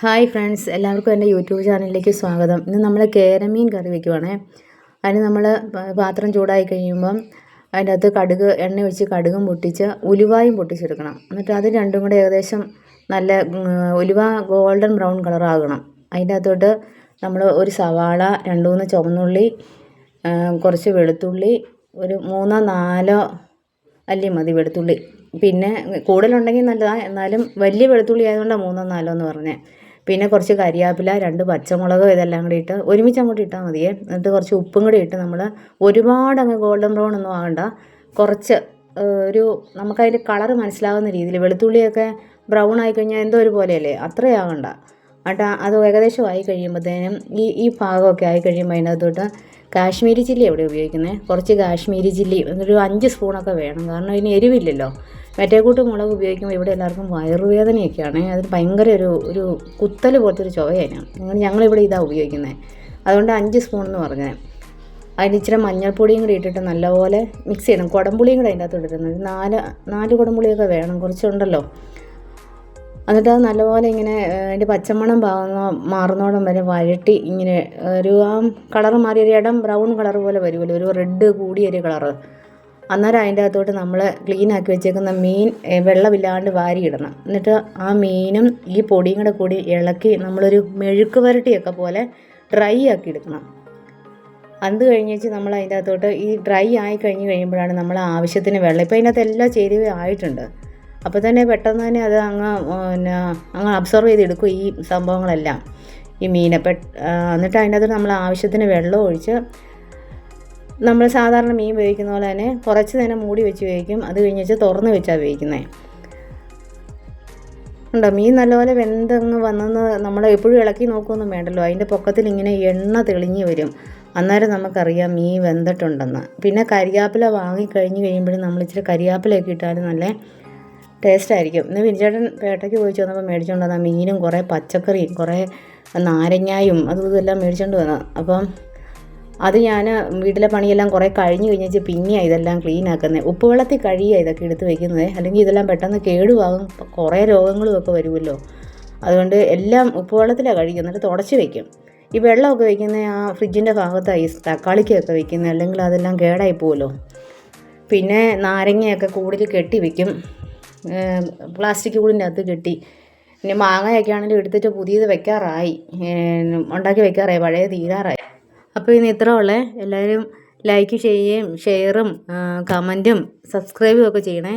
Hi friends, എല്ലാവർക്കും എൻ്റെ YouTube ചാനലിലേക്ക് സ്വാഗതം. ഇന്ന് നമ്മൾ കേരമീൻ കറി വയ്ക്കുവാണേ. അതിന് നമ്മൾ പാത്രം ചൂടായി കഴിയുമ്പം അതിൻ്റെ അകത്ത് കടുക് എണ്ണ ഒഴിച്ച് കടുകും പൊട്ടിച്ച് ഉലുവായും പൊട്ടിച്ചെടുക്കണം. എന്നിട്ട് അത് രണ്ടും കൂടെ ഏകദേശം നല്ല ഉലുവ ഗോൾഡൻ ബ്രൗൺ കളറാകണം. അതിൻ്റെ അകത്തോട്ട് നമ്മൾ ഒരു സവാള, 2-3 ചുവന്നുള്ളി, കുറച്ച് വെളുത്തുള്ളി, ഒരു 3-4 അല്ലി മതി വെളുത്തുള്ളി. പിന്നെ കൂടുതലുണ്ടെങ്കിൽ നല്ലതാണ്, എന്നാലും വലിയ വെളുത്തുള്ളി ആയതുകൊണ്ടാണ് 3-4 എന്ന് പറഞ്ഞത്. പിന്നെ കുറച്ച് കരിയാപ്പില, 2 പച്ചമുളക്, ഇതെല്ലാം കൂടി ഇട്ട് ഒരുമിച്ച് അങ്ങോട്ട് ഇട്ടാൽ മതിയേ. എന്നിട്ട് കുറച്ച് ഉപ്പും കൂടി ഇട്ട് നമ്മൾ ഒരുപാട് അങ്ങ് ഗോൾഡൻ ബ്രൗൺ ഒന്നും ആകണ്ട, കുറച്ച് ഒരു നമുക്കതിൻ്റെ കളറ് മനസ്സിലാകുന്ന രീതിയിൽ. വെളുത്തുള്ളിയൊക്കെ ബ്രൗൺ ആയിക്കഴിഞ്ഞാൽ എന്തോ ഒരു പോലെയല്ലേ, അത്രയാകണ്ട. എന്നിട്ട് അത് ഏകദേശം ആയി കഴിയുമ്പോഴത്തേനും ഈ ഭാഗമൊക്കെ ആയി കഴിയുമ്പോൾ അതിനകത്തോട്ട് കാശ്മീരി ചില്ലി എവിടെ ഉപയോഗിക്കുന്നത്, കുറച്ച് കാശ്മീരി ചില്ലി എന്നൊരു 5 സ്പൂണൊക്കെ വേണം. കാരണം അതിന് എരിവില്ലല്ലോ. മറ്റേക്കൂട്ട് മുളക് ഉപയോഗിക്കുമ്പോൾ ഇവിടെ എല്ലാവർക്കും വയറുവേദനയൊക്കെയാണ്. അതിന് ഭയങ്കര ഒരു കുത്തൽ പോലത്തെ ഒരു ചുവയാണ്. ഞങ്ങളിവിടെ ഇതാണ് ഉപയോഗിക്കുന്നത്, അതുകൊണ്ട് 5 സ്പൂൺ എന്ന് പറഞ്ഞത്. അതിന് ഇച്ചിരി മഞ്ഞൾപ്പൊടിയും കൂടി ഇട്ടിട്ട് നല്ലപോലെ മിക്സ് ചെയ്യണം. കുടംപുളിയും കൂടെ അതിൻ്റെ അകത്ത് ഇടുന്നത് 4 കുടംപുളിയൊക്കെ വേണം, കുറച്ചുണ്ടല്ലോ. എന്നിട്ട് അത് നല്ലപോലെ ഇങ്ങനെ അതിൻ്റെ പച്ചമണം മാറുന്നോടം വരെ വഴട്ടി ഇങ്ങനെ ഒരു കളറ് മാറി ഒരു ഇടം ബ്രൗൺ കളർ പോലെ വരുമല്ലോ, ഒരു റെഡ് കൂടിയൊരു കളറ്. അന്നേരം അതിൻ്റെ അകത്തോട്ട് നമ്മൾ ക്ലീൻ ആക്കി വെച്ചേക്കുന്ന മീൻ വെള്ളമില്ലാണ്ട് വാരിയിടണം. എന്നിട്ട് ആ മീനും ഈ പൊടിയും കൂടി ഇളക്കി നമ്മളൊരു മെഴുക്ക് വരട്ടിയൊക്കെ പോലെ ഡ്രൈ ആക്കി എടുക്കണം. അത് കഴിഞ്ഞേച്ച് നമ്മൾ അതിൻ്റെ അകത്തോട്ട് ഈ ഡ്രൈ ആയി കഴിയുമ്പോഴാണ് നമ്മൾ ആവശ്യത്തിന് വെള്ളം. ഇപ്പോൾ അതിൻ്റെ അകത്ത് എല്ലാ ചേരുവയും ആയിട്ടുണ്ട്. അപ്പോൾ തന്നെ പെട്ടെന്ന് തന്നെ അത് അങ്ങ് അബ്സർവ് ചെയ്തെടുക്കും ഈ സംഭവങ്ങളെല്ലാം, ഈ മീനെ. എന്നിട്ട് അതിൻ്റെ അകത്ത് നമ്മൾ ആവശ്യത്തിന് വെള്ളം ഒഴിച്ച് നമ്മൾ സാധാരണ മീൻ വേവിക്കുന്ന പോലെ തന്നെ കുറച്ച് നേരം മൂടി വെച്ച് വേവിക്കും. അത് കഴിഞ്ഞ് തുറന്ന് വെച്ചാണ് വേവിക്കുന്നത്. ഉണ്ടോ, മീൻ നല്ലപോലെ വെന്തങ്ങ് വന്നെന്ന് നമ്മൾ എപ്പോഴും ഇളക്കി നോക്കുകയൊന്നും വേണ്ടല്ലോ. അതിൻ്റെ പൊക്കത്തിൽ ഇങ്ങനെ എണ്ണ തെളിഞ്ഞ് വരും. അന്നേരം നമുക്കറിയാം മീൻ വെന്തിട്ടുണ്ടെന്ന്. പിന്നെ കരിയാപ്പില വാങ്ങിക്കഴിഞ്ഞ് കഴിയുമ്പോഴും നമ്മൾ ഇച്ചിരി കരിയാപ്പിലയൊക്കെ ഇട്ടാലും നല്ല ടേസ്റ്റായിരിക്കും. ഇന്ന് വിനിച്ചേട്ടൻ പേട്ടയ്ക്ക് പോയിച്ച് വന്നപ്പോൾ മേടിച്ചുകൊണ്ട് വന്നാൽ മീനും കുറേ പച്ചക്കറിയും കുറേ നാരങ്ങായും അതും ഇതെല്ലാം മേടിച്ചുകൊണ്ട് വന്നത്. അപ്പം അത് ഞാൻ വീട്ടിലെ പണിയെല്ലാം കുറേ കഴിഞ്ഞ് കഴിഞ്ഞാൽ പിന്നെയാണ് ഇതെല്ലാം ക്ലീൻ ആക്കുന്നത്. ഉപ്പുവെള്ളത്തിൽ കഴിയുക ഇതൊക്കെ എടുത്ത് വയ്ക്കുന്നത്, അല്ലെങ്കിൽ ഇതെല്ലാം പെട്ടെന്ന് കേടുവാകും, കുറേ രോഗങ്ങളും ഒക്കെ വരുമല്ലോ. അതുകൊണ്ട് എല്ലാം ഉപ്പുവെള്ളത്തിലാണ് കഴിക്കുന്നത്, എന്നിട്ട് തുടച്ച് വയ്ക്കും. ഈ വെള്ളമൊക്കെ വയ്ക്കുന്ന ആ ഫ്രിഡ്ജിൻ്റെ ഭാഗത്താണ് ഈ തക്കാളിക്കൊക്കെ വയ്ക്കുന്നത്, അല്ലെങ്കിൽ അതെല്ലാം കേടായി പോകുമല്ലോ. പിന്നെ നാരങ്ങയൊക്കെ കൂടുതൽ കെട്ടി വയ്ക്കും, പ്ലാസ്റ്റിക് കൂടിൻ്റെ അകത്ത് കെട്ടി. പിന്നെ മാങ്ങയൊക്കെ ആണെങ്കിലും എടുത്തിട്ട് പുതിയത് ഉണ്ടാക്കി വെക്കാറായി, പഴയ തീരാറായി. അപ്പോൾ ഇന്ന് ഇത്ര ഉള്ളേ. എല്ലാവരും ലൈക്ക് ചെയ്യുകയും ഷെയറും കമൻറ്റും സബ്സ്ക്രൈബും ഒക്കെ ചെയ്യണേ.